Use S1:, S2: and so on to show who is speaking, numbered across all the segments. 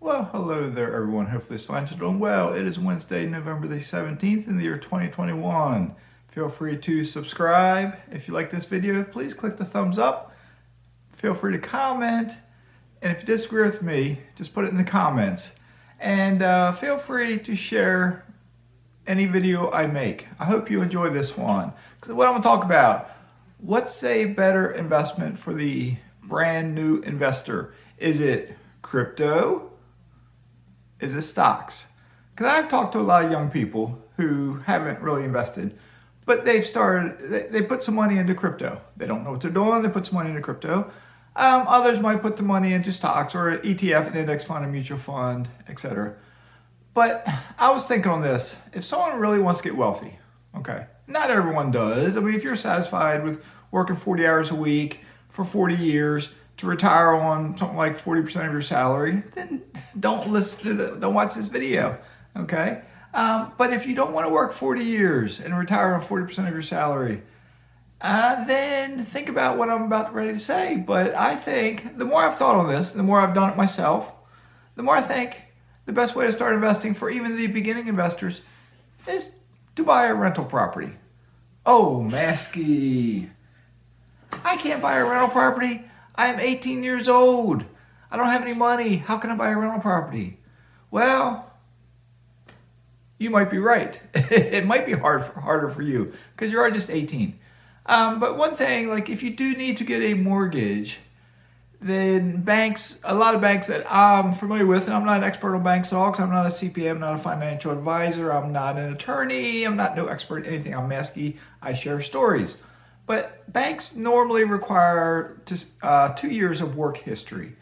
S1: Well, hello there, everyone. Hopefully this finds you doing well. It is Wednesday, November the 17th in the year 2021. Feel free to subscribe. If you like this video, please click the thumbs up. Feel free to comment. And if you disagree with me, just put it in the comments. And feel free to share any video I make. I hope you enjoy this one. Because what I'm going to talk about, what's a better investment for the brand new investor? Is it crypto? Is it stocks? Because I've talked to a lot of young people who haven't really invested, but they put some money into crypto. They don't know what they're doing, they put some money into crypto. Others might put the money into stocks or an ETF, an index fund, a mutual fund, etc. But I was thinking on this, if someone really wants to get wealthy, okay, not everyone does. I mean, if you're satisfied with working 40 hours a week for 40 years, to retire on something like 40% of your salary, then don't watch this video, okay? But if you don't want to work 40 years and retire on 40% of your salary, then think about what I'm about ready to say. But I think the more I've thought on this, the more I've done it myself, the more I think the best way to start investing for even the beginning investors is to buy a rental property. Oh, mazske. I can't buy a rental property. I am 18 years old. I don't have any money. How can I buy a rental property? Well, you might be right. It might be harder for you because you are just 18. But one thing, like if you do need to get a mortgage, then banks, a lot of banks that I'm familiar with, and I'm not an expert on bank stocks, I'm not a CPA, I'm not a financial advisor, I'm not an attorney, I'm not no expert in anything. I'm mazske. I share stories. But banks normally require 2 years of work history.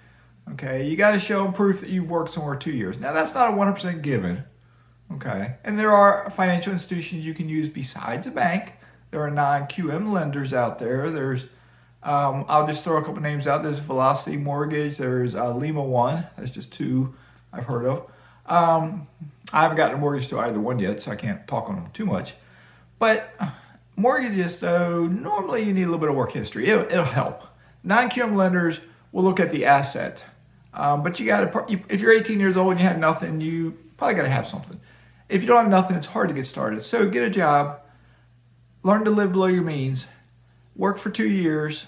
S1: Okay, you got to show them proof that you've worked somewhere 2 years. Now that's not a 100% given. Okay, and there are financial institutions you can use besides a bank. There are non-QM lenders out there. There's, I'll just throw a couple names out. There's Velocity Mortgage. There's Lima One. That's just two I've heard of. I haven't gotten a mortgage to either one yet, so I can't talk on them too much. But mortgages, though, normally you need a little bit of work history. It'll help. Non-QM lenders will look at the asset. But you got to, if you're 18 years old and you have nothing, you probably got to have something. If you don't have nothing, it's hard to get started. So get a job, learn to live below your means, work for 2 years,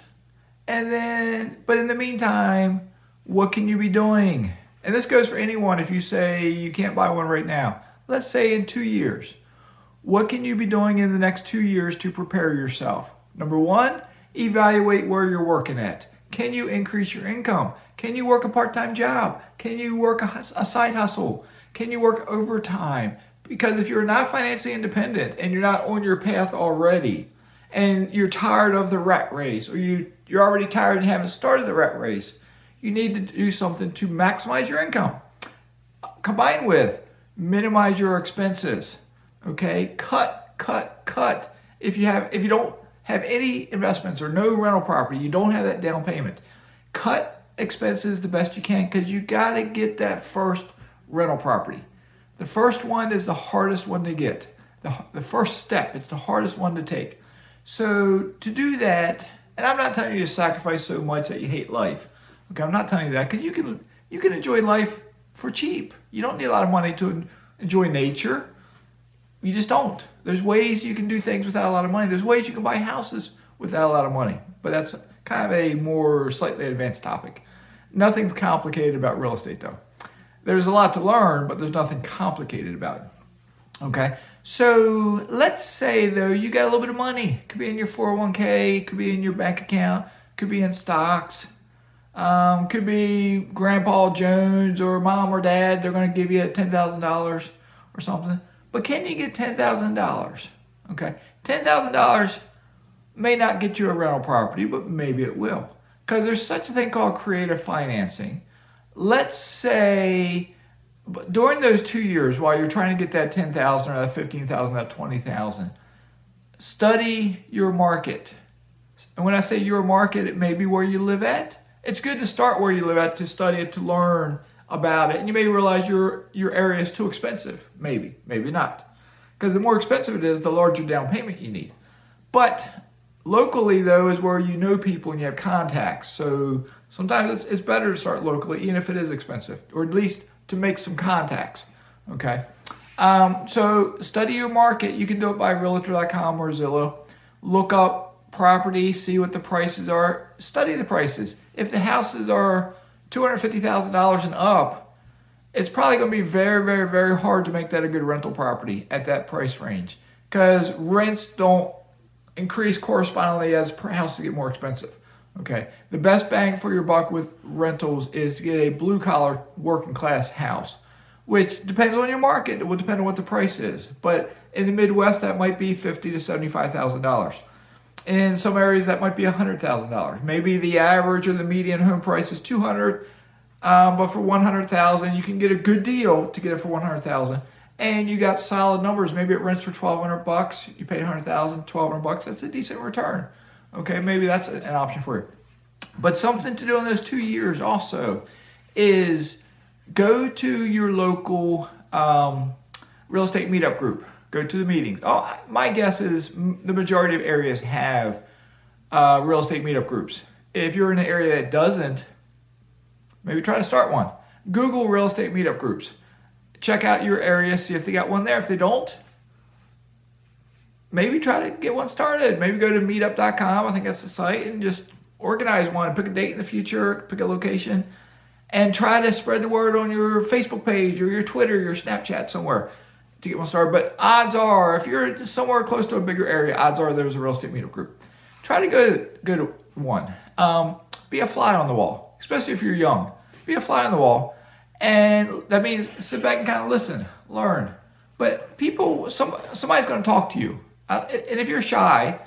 S1: and then, but in the meantime, what can you be doing? And this goes for anyone. If you say you can't buy one right now, let's say in 2 years. What can you be doing in the next 2 years to prepare yourself? Number one, evaluate where you're working at. Can you increase your income? Can you work a part-time job? Can you work a side hustle? Can you work overtime? Because if you're not financially independent and you're not on your path already, and you're tired of the rat race, or you're already tired and you haven't started the rat race, you need to do something to maximize your income. Combined with minimize your expenses. Okay, cut. If you don't have any investments or no rental property, you don't have that down payment, cut expenses the best you can because you got to get that first rental property. The first one is the hardest one to get. The first step, it's the hardest one to take. So to do that, and I'm not telling you to sacrifice so much that you hate life. Okay, I'm not telling you that because you can enjoy life for cheap. You don't need a lot of money to enjoy nature. You just don't. There's ways you can do things without a lot of money. There's ways you can buy houses without a lot of money. But that's kind of a more slightly advanced topic. Nothing's complicated about real estate, though. There's a lot to learn, but there's nothing complicated about it. Okay? So let's say, though, you got a little bit of money. It could be in your 401k. It could be in your bank account. It could be in stocks. Could be Grandpa Jones or Mom or Dad. They're going to give you $10,000 or something. But can you get $10,000? Okay, $10,000 may not get you a rental property, but maybe it will. Because there's such a thing called creative financing. Let's say during those 2 years, while you're trying to get that $10,000 or that $15,000, that $20,000, study your market. And when I say your market, it may be where you live at. It's good to start where you live at, to study it, to learn about it, and you may realize your area is too expensive. Maybe not. Because the more expensive it is, the larger down payment you need. But locally, though, is where you know people and you have contacts. So Sometimes it's better to start locally, even if it is expensive, or at least to make some contacts, okay? So study your market. You can do it by realtor.com or Zillow. Look up property, see what the prices are, study the prices. If the houses are $250,000 and up, it's probably going to be very, very, very hard to make that a good rental property at that price range, because rents don't increase correspondingly as houses get more expensive. Okay, the best bang for your buck with rentals is to get a blue collar working class house, which depends on your market. It will depend on what the price is. But in the Midwest, that might be $50,000 to $75,000. In some areas, that might be $100,000. Maybe the average or the median home price is $200,000, but for $100,000, you can get a good deal to get it for $100,000, and you got solid numbers. Maybe it rents for $1,200. You paid $100,000, $1,200. That's a decent return. Okay, maybe that's an option for you. But something to do in those 2 years also is go to your local real estate meetup group. Go to the meetings. Oh, my guess is the majority of areas have real estate meetup groups. If you're in an area that doesn't, maybe try to start one. Google real estate meetup groups. Check out your area, see if they got one there. If they don't, maybe try to get one started. Maybe go to meetup.com, I think that's the site, and just organize one. Pick a date in the future, pick a location, and try to spread the word on your Facebook page or your Twitter, your Snapchat, somewhere to get one started. But odds are, if you're somewhere close to a bigger area, odds are there's a real estate meetup group. Try to go to one. Be a fly on the wall, especially if you're young. Be a fly on the wall. And that means sit back and kind of listen, learn. But somebody's going to talk to you. And if you're shy,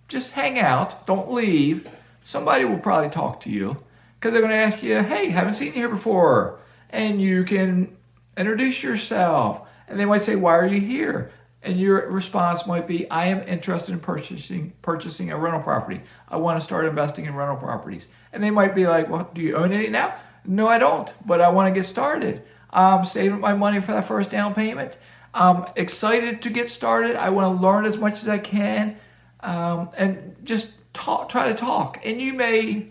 S1: just hang out, don't leave. Somebody will probably talk to you, because they're going to ask you, hey, haven't seen you here before. And you can introduce yourself. And they might say, why are you here? And your response might be, I am interested in purchasing a rental property. I want to start investing in rental properties. And they might be like, well, do you own any now? No, I don't, but I want to get started. I'm saving my money for that first down payment. I'm excited to get started. I want to learn as much as I can, and just try to talk. And you may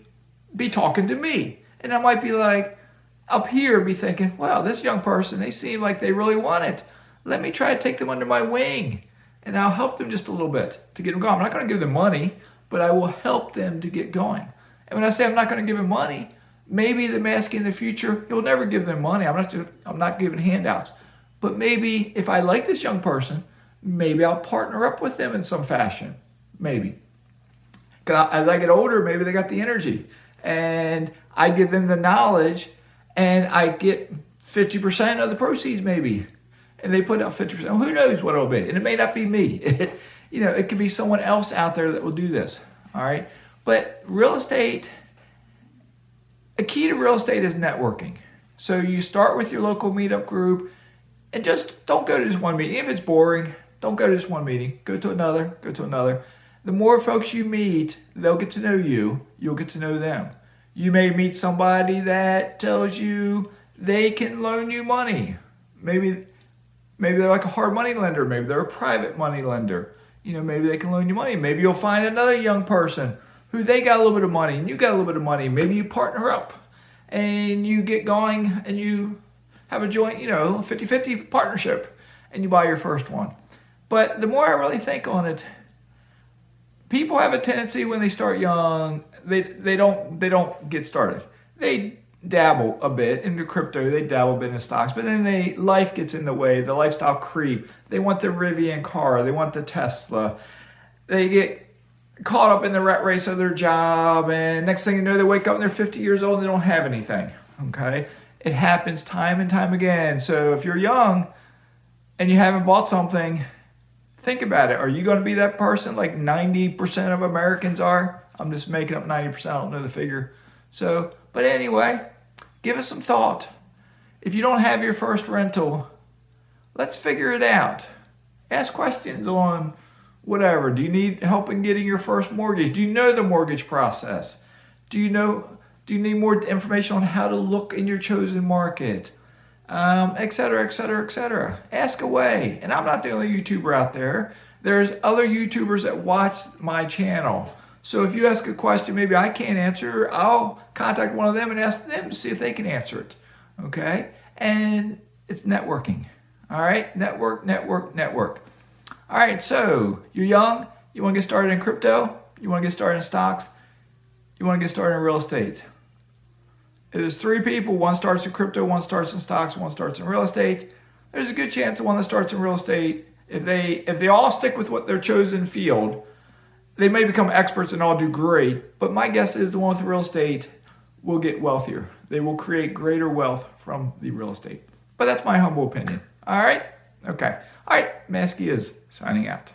S1: be talking to me, and I might be like, up here, be thinking, wow, this young person, they seem like they really want it. Let me try to take them under my wing, and I'll help them just a little bit to get them going. I'm not going to give them money, but I will help them to get going. And when I say I'm not going to give them money, maybe the mazske in the future, you'll never give them money. I'm not giving handouts. But maybe if I like this young person, maybe I'll partner up with them in some fashion. Maybe. As I get older, maybe they got the energy. And I give them the knowledge, and I get 50% of the proceeds maybe. And they put out 50%. Who knows what it'll be? And it may not be me. It could be someone else out there that will do this. All right. But real estate, a key to real estate is networking. So you start with your local meetup group, and just don't go to just one meeting. If it's boring, don't go to just one meeting. Go to another, go to another. The more folks you meet, they'll get to know you. You'll get to know them. You may meet somebody that tells you they can loan you money. Maybe they're like a hard money lender. Maybe they're a private money lender. Maybe they can loan you money. Maybe you'll find another young person who they got a little bit of money and you got a little bit of money. Maybe you partner up and you get going and you have a joint, 50-50 partnership, and you buy your first one. But the more I really think on it, people have a tendency when they start young, they don't get started. They dabble a bit into crypto, they dabble a bit in stocks, but then life gets in the way, the lifestyle creep. They want the Rivian car, they want the Tesla. They get caught up in the rat race of their job, and next thing you know, they wake up and they're 50 years old and they don't have anything. Okay? It happens time and time again. So if you're young and you haven't bought something, think about it. Are you going to be that person like 90% of Americans are? I'm just making up 90%. I don't know the figure. But anyway, give it some thought. If you don't have your first rental, let's figure it out. Ask questions on whatever. Do you need help in getting your first mortgage? Do you know the mortgage process? Do you need more information on how to look in your chosen market? Et cetera, et cetera, et cetera. Ask away. And I'm not the only YouTuber out there. There's other YouTubers that watch my channel. So if you ask a question maybe I can't answer, I'll contact one of them and ask them to see if they can answer it. Okay? And it's networking. All right? Network, network, network. All right, so you're young, you want to get started in crypto, you want to get started in stocks, you want to get started in real estate. If there's three people, one starts in crypto, one starts in stocks, one starts in real estate, there's a good chance the one that starts in real estate, if they all stick with what their chosen field, they may become experts and all do great, but my guess is the one with real estate will get wealthier. They will create greater wealth from the real estate. But that's my humble opinion. All right? Okay. All right. Mazske is signing out.